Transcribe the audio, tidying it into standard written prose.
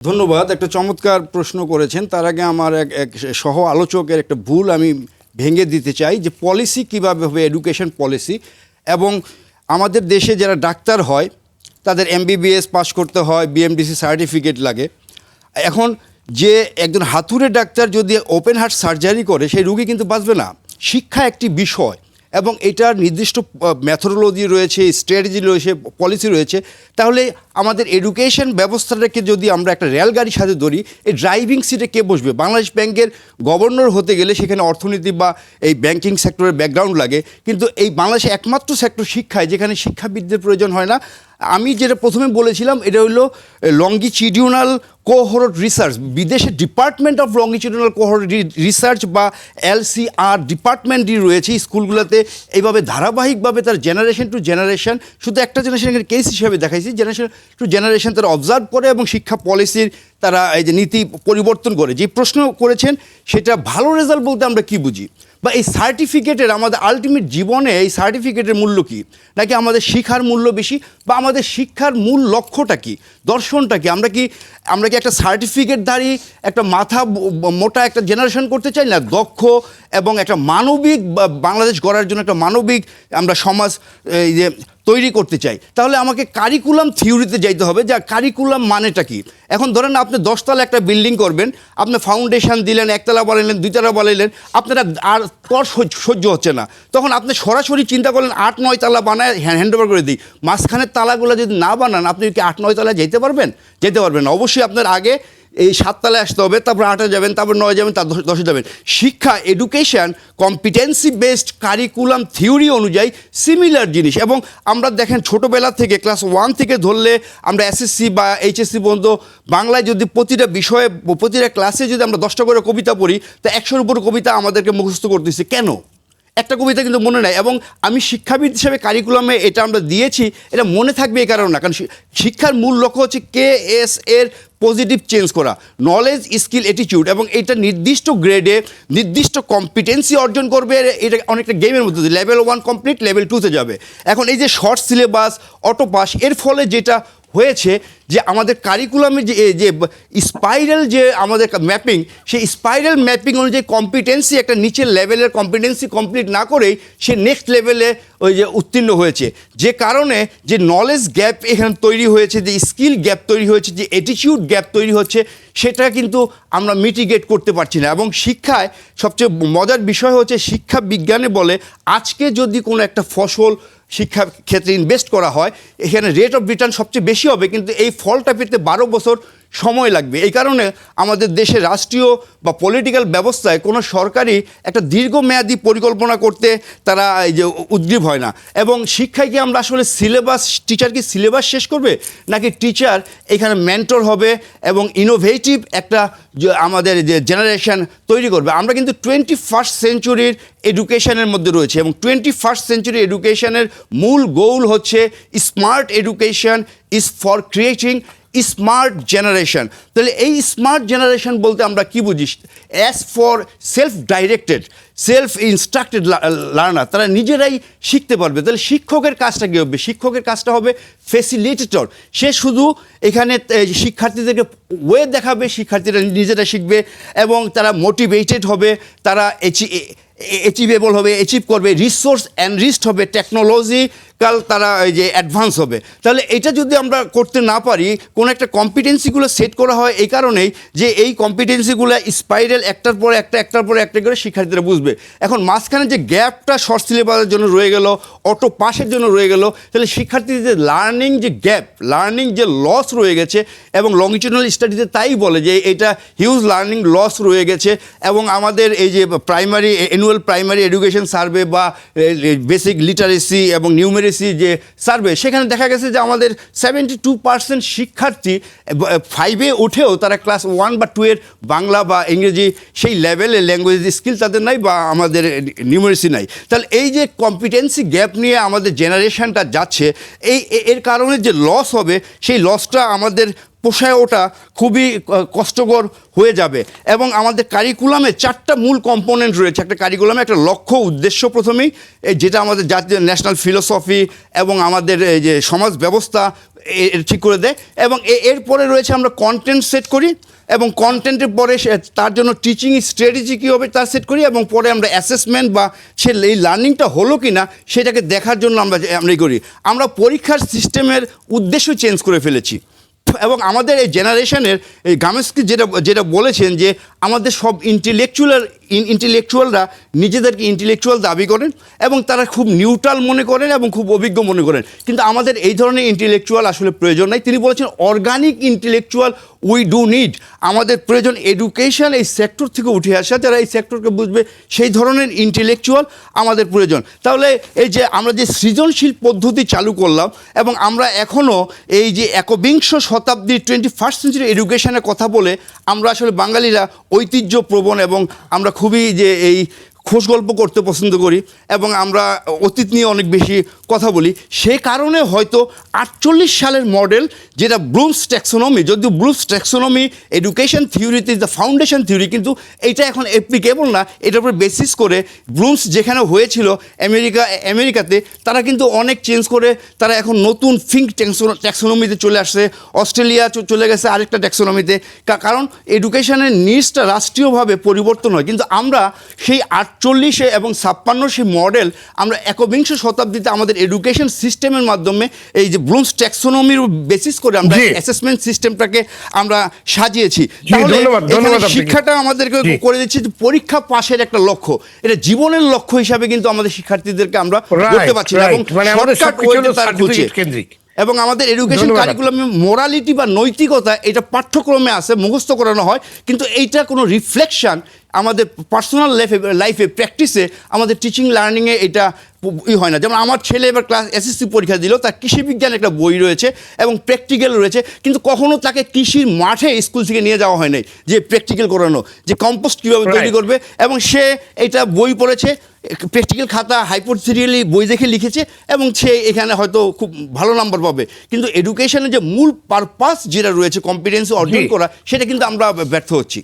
ধন্যবাদ। একটা চমৎকার প্রশ্ন করেছেন। তার আগে আমার এক সহ আলোচকের একটা ভুল আমি ভেঙে দিতে চাই যে পলিসি কীভাবে হবে, এডুকেশন পলিসি। এবং আমাদের দেশে যারা ডাক্তার হয় তাদের MBBS পাস করতে হয়, BMDC সার্টিফিকেট লাগে। এখন যে একজন হাতুড়ে ডাক্তার যদি ওপেন হার্ট সার্জারি করে সেই রুগী কিন্তু বাঁচবে না। শিক্ষা একটি বিষয় এবং এটার নির্দিষ্ট মেথোডোলজি রয়েছে, স্ট্র্যাটেজি রয়েছে, পলিসি রয়েছে। তাহলে আমাদের এডুকেশন ব্যবস্থাটাকে যদি আমরা একটা রেলগাড়ির সাথে ধরি, এই ড্রাইভিং সিটে কে বসবে? বাংলাদেশ ব্যাংকের গভর্নর হতে গেলে সেখানে অর্থনীতি বা এই ব্যাংকিং সেক্টরের ব্যাকগ্রাউন্ড লাগে, কিন্তু এই বাংলাদেশে একমাত্র সেক্টর শিক্ষায় যেখানে শিক্ষাবিদদের প্রয়োজন হয় না। আমি যেটা প্রথমে বলেছিলাম এটা হলো লঙ্গিটিউডিনাল কোহোর্ট রিসার্চ। বিদেশে department of longitudinal cohort research বা LCR ডিপার্টমেন্টই রয়েছে স্কুলগুলোতে। এইভাবে ধারাবাহিকভাবে তার জেনারেশন টু জেনারেশন, শুধু একটা জেনারেশনের কেস হিসেবে দেখাইছি, জেনারেশন টু জেনারেশন তারা অবজার্ভ করে এবং শিক্ষা পলিসির তারা এই যে নীতি পরিবর্তন করে। যে প্রশ্ন করেছেন সেটা ভালো রেজাল্ট বলতে আমরা কি বুঝি, বা এই সার্টিফিকেটের আমাদের আলটিমেট জীবনে এই সার্টিফিকেটের মূল্য কী, নাকি আমাদের শিক্ষার মূল্য বেশি, বা আমাদের শিক্ষার মূল লক্ষ্যটা কী, দর্শনটা কী? আমরা কি একটা সার্টিফিকেটধারী একটা মাথা মোটা একটা জেনারেশন করতে চাই, না দক্ষ এবং একটা মানবিক বাংলাদেশ গড়ার জন্য একটা মানবিক আমরা সমাজ এই যে তৈরি করতে চাই? তাহলে আমাকে কারিকুলাম থিওরিতে যাইতে হবে। যা কারিকুলাম মানেটা কি? এখন ধরেন আপনি 10 তলা একটা বিল্ডিং করবেন, আপনি ফাউন্ডেশন দিলেন, 1 তলা বানাইলেন, 2 তলা বানাইলেন, আপনারা আর পর সহ্য হচ্ছে না, তখন আপনি সরাসরি চিন্তা করলেন 8-9 তলা বানায় হ্যান্ড ওভার করে দিই। মাঝখানের তালাগুলো যদি না বানান, আপনি কি 8-9 তলায় যেতে পারবেন? যেতে পারবেন না। অবশ্যই আপনার আগে এই 7 তলায় আসতে হবে, তারপর 8-এ যাবেন, তারপর 9 যাবেন, তারপর 10-এ যাবেন। শিক্ষা, education competency based curriculum theory অনুযায়ী সিমিলার জিনিস। এবং আমরা দেখেন ছোটোবেলা থেকে ক্লাস 1 থেকে ধরলে আমরা SSC বা HSC পর্যন্ত বাংলায় যদি প্রতিটা বিষয়ে প্রতিটা ক্লাসে যদি আমরা 10টা করে কবিতা পড়ি, তা 100-এর উপর কবিতা আমাদেরকে মুখস্থ করতেছি। কেন? একটা কবিতা কিন্তু মনে নাই। এবং আমি শিক্ষাবিদ হিসেবে কারিকুলামে এটা আমরা দিয়েছি, এটা মনে থাকবে এই কারণে না, কারণ শিক্ষার মূল লক্ষ্য হচ্ছে KS এর পজিটিভ চেঞ্জ করা, নলেজ, স্কিল, অ্যাটিটিউড, এবং এটা নির্দিষ্ট গ্রেডে নির্দিষ্ট কম্পিটেন্সি অর্জন করবে। এটা অনেকটা গেমের মধ্যে দিয়ে লেভেল 1 কমপ্লিট, লেভেল 2-তে যাবে। এখন এই যে শর্ট সিলেবাস, অটো পাস, এর ফলে যেটা হয়েছে যে আমাদের কারিকুলামে যে স্পাইরাল যে আমাদের ম্যাপিং, সেই স্পাইরাল ম্যাপিং অনুযায়ী কম্পিটেন্সি একটা নিচের লেভেলের কম্পিটেন্সি কমপ্লিট না করেই সে নেক্সট লেভেলে ওই যে উত্তীর্ণ হয়েছে। যে কারণে যে নলেজ গ্যাপ এখানে তৈরি হয়েছে, যে স্কিল গ্যাপ তৈরি হয়েছে, যে অ্যাটিটিউড গ্যাপ তৈরি হচ্ছে, সেটা কিন্তু আমরা মিটিগেট করতে পারছি না। এবং শিক্ষায় সবচেয়ে মজার বিষয় হচ্ছে শিক্ষা বিজ্ঞানে বলে আজকে যদি কোনো একটা ফসল শিক্ষা ক্ষেত্রে ইনভেস্ট করা হয়, এখানে রেট অফ রিটার্ন সবচেয়ে বেশি হবে, কিন্তু এই ফলটা পেতে 12 বছর সময় লাগবে। এই কারণে আমাদের দেশে রাষ্ট্রীয় বা পলিটিক্যাল ব্যবস্থায় কোনো সরকারি একটা দীর্ঘমেয়াদী পরিকল্পনা করতে তারা এই যে উদ্গ্রীব হয় না। এবং শিক্ষায় কি আমরা আসলে সিলেবাস, টিচার কি সিলেবাস শেষ করবে, নাকি টিচার এখানে মেন্টর হবে এবং ইনোভেটিভ একটা আমাদের যে জেনারেশন তৈরি করবে? আমরা কিন্তু 21st সেঞ্চুরির এডুকেশনের মধ্যে রয়েছে, এবং 21st সেঞ্চুরি এডুকেশনের মূল গোল হচ্ছে smart education is for creating smart generation. তাহলে এই স্মার্ট জেনারেশন বলতে আমরা কি বুঝি? As for self directed, self instructed learner, তারা নিজেরাই শিখতে পারবে। তাহলে শিক্ষকের কাজটা কী হবে? শিক্ষকের কাজটা হবে ফেসিলিটেটর। সে শুধু এখানে শিক্ষার্থীদেরকে ওয়ে দেখাবে, শিক্ষার্থীরা নিজেরা শিখবে এবং তারা মোটিভেটেড হবে, তারা অ্যাচিভেবল হবে, অ্যাচিভ করবে, রিসোর্স এনরিচড হবে, টেকনোলজিক্যাল তারা এই যে অ্যাডভান্স হবে। তাহলে এটা যদি আমরা করতে না পারি, কোনো একটা কম্পিটেন্সিগুলো সেট করা হয় এই কারণেই যে এই কম্পিটেন্সিগুলো স্পাইরাল একটার পরে একটা করে শিক্ষার্থীরা বুঝবে। এখন মাঝখানে যে গ্যাপটা শর্ট সিলেবাসের জন্য রয়ে গেল, অটো পাসের জন্য রয়ে গেল, তাহলে শিক্ষার্থীদের লার্নিং যে গ্যাপ, লার্নিং যে লস রয়ে গেছে, এবং লঙ্গিটিউডিনাল স্টাডিতে তাই বলে যে এটা হিউজ লার্নিং লস রয়ে গেছে। এবং আমাদের এই যে প্রাইমারি প্রাইমারি এডুকেশন সার্ভে বা বেসিক লিটারেসি এবং নিউমেরেসি যে সার্ভে, সেখানে দেখা গেছে যে আমাদের 72% শিক্ষার্থী 5-এ উঠেও তারা ক্লাস 1 বা 2 এর বাংলা বা ইংরেজি সেই লেভেলে ল্যাঙ্গুয়েজ স্কিল তাদের নাই, বা আমাদের নিউমেরেসি নাই। তাহলে এই যে কম্পিটেন্সি গ্যাপ নিয়ে আমাদের জেনারেশনটা যাচ্ছে, এর কারণে যে লস হবে, সেই লসটা আমাদের পোষায় ওটা খুবই কষ্টকর হয়ে যাবে। এবং আমাদের কারিকুলামে 4টা মূল কম্পোনেন্ট রয়েছে একটা কারিকুলামে, একটা লক্ষ্য উদ্দেশ্য প্রথমেই, যেটা আমাদের জাতীয় ন্যাশনাল ফিলোসফি এবং আমাদের এই যে সমাজ ব্যবস্থা ঠিক করে দেয়। এবং এরপরে রয়েছে আমরা কন্টেন্ট সেট করি, এবং কন্টেন্টের পরে তার জন্য টিচিং স্ট্র্যাটেজি কী হবে তার সেট করি, এবং পরে আমরা অ্যাসেসমেন্ট বা সে এই লার্নিংটা হলো কি না সেটাকে দেখার জন্য আমরা করি। আমরা পরীক্ষার সিস্টেমের উদ্দেশ্য চেঞ্জ করে ফেলেছি। এবং আমাদের এই জেনারেশনের এই গামেস্কি যেটা বলেছেন যে আমাদের সব ইন্টেলেকচুয়ালরা নিজেদেরকে ইন্টেলেকচুয়াল দাবি করেন এবং তারা খুব নিউট্রাল মনে করেন এবং খুব অভিজ্ঞ মনে করেন, কিন্তু আমাদের এই ধরনের ইন্টেলেকচুয়াল আসলে প্রয়োজন নাই। তিনি বলেছেন organic intellectual we do need, আমাদের প্রয়োজন এডুকেশন এই সেক্টর থেকে উঠে আসা, যারা এই সেক্টরকে বুঝবে সেই ধরনের ইন্টেলেকচুয়াল আমাদের প্রয়োজন। তাহলে এই যে আমরা যে সৃজনশীল পদ্ধতি চালু করলাম এবং আমরা এখনও এই যে একবিংশ শতাব্দীর 21st সেঞ্চুরি এডুকেশনের কথা বলে আমরা আসলে বাঙালিরা ঐতিহ্যপ্রবণ এবং আমরা খুবই যে এই খোশ গল্প করতে পছন্দ করি এবং আমরা অতীত নিয়ে অনেক বেশি কথা বলি। সে কারণে হয়তো 48 সালের মডেল যেটা ব্লুমস ট্যাক্সোনমি, যদিও ব্লুমস ট্যাক্সোনমি এডুকেশন থিওরিতে ইজ দ্য ফাউন্ডেশন থিওরি, কিন্তু এইটা এখন অ্যাপ্লিকেবল না। এটার উপর বেসিস করে ব্লুমস যেখানে হয়েছিল আমেরিকাতে, তারা কিন্তু অনেক চেঞ্জ করে তারা এখন নতুন ফিঙ্ক ট্যাক্সোনমিতে চলে আসছে। অস্ট্রেলিয়া চলে গেছে আরেকটা ট্যাক্সোনমিতে, কারণ এডুকেশনের নিডসটা রাষ্ট্রীয়ভাবে পরিবর্তন হয়। কিন্তু আমরা সেই 48 এবং 56 সেই মডেল আমরা একবিংশ শতাব্দীতে আমাদের এডুকেশন সিস্টেমের মাধ্যমে এই যে ব্লুমস ট্যাক্সোনমির বেসিস করে আমরা অ্যাসেসমেন্ট সিস্টেমটাকে আমরা সাজিয়েছি। তাহলে শিক্ষাটা আমাদেরকে করে দিচ্ছে যে পরীক্ষা পাশের একটা লক্ষ্য, এটা জীবনের লক্ষ্য হিসাবে কিন্তু আমাদের শিক্ষার্থীদেরকে আমরা করতে পারছি না এবং এবং আমাদের এডুকেশন কারিকুলামে মোরালিটি বা নৈতিকতা এটা পাঠ্যক্রমে আছে, মুখস্থ করানো হয়, কিন্তু এইটা কোনো রিফ্লেকশন আমাদের পার্সোনাল লাইফে প্র্যাকটিসে আমাদের টিচিং লার্নিংয়ে এটা হয় না। যেমন আমার ছেলে এবার ক্লাস এসএসসি পরীক্ষা দিল, তার কৃষিবিজ্ঞান একটা বই রয়েছে এবং প্র্যাকটিক্যাল রয়েছে, কিন্তু কখনো তাকে কৃষির মাঠে স্কুল থেকে নিয়ে যাওয়া হয় নাই যে প্র্যাকটিক্যাল করানো, যে কম্পোস্ট কীভাবে তৈরি করবে, এবং সে এটা বই পড়েছে, প্র্যাকটিক্যাল খাতা হাইপোথিরিয়ালি বই দেখে লিখেছে এবং সে এখানে হয়তো খুব ভালো নাম্বার পাবে, কিন্তু এডুকেশনের যে মূল পারপাস যেটা রয়েছে কম্পিটেন্সি অর্জন করা, সেটা কিন্তু আমরা ব্যর্থ হচ্ছি।